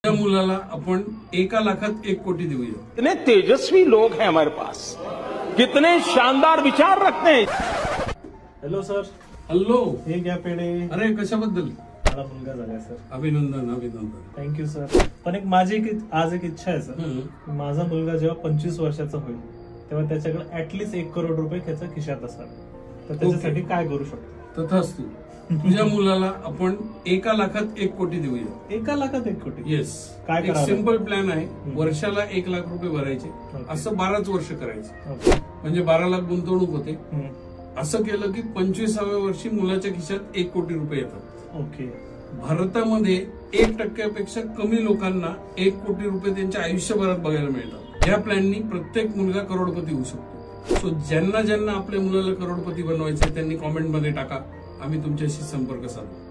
त्या मुलाला आपण 1 लाखात 1 कोटी देऊया। कितने तेजस्वी लोग हैं हमारे पास, कितने शानदार विचार रखते हैं। Hello sir. हॅलो, हे घ्या पेढे। अरे कशाबद्दल? मला मुलगा झालाय सर। अभिनंदन अभिनंदन। Thank you sir. पण माझी आज एक इच्छा आहे सर, माझा मुलगा जेव्हा 25 वर्षाचा होईल तेव्हा त्याच्याकडे ऍटलीस्ट 1 करोड रुपये त्याच्या खिशात असावे, तर त्याच्यासाठी काय करू शकतो? तथास्तु। तुझ्या मुलाला आपण 1 लाखात 1 कोटी देऊया। 1 लाखात 1 कोटी? येस। काय एक सिंपल प्लॅन आहे, वर्षाला 1 लाख रुपये भरायचे, असं 12च वर्ष करायचं, म्हणजे 12 लाख गुंतवणूक होते। असं केलं की 25व्या वर्षी मुलाच्या खिशात 1 कोटी रुपये येतात। ओके। भारतामध्ये 1% कमी लोकांना 1 कोटी रुपये त्यांच्या आयुष्यभरात बघायला मिळतात। या प्लॅननी प्रत्येक मुलगा करोडपती होऊ शकतो। सो ज्यांना ज्यांना आपल्या मुलाला करोडपती बनवायचे त्यांनी कॉमेंटमध्ये टाका, आम्ही तुमच्याशी संपर्क साधू।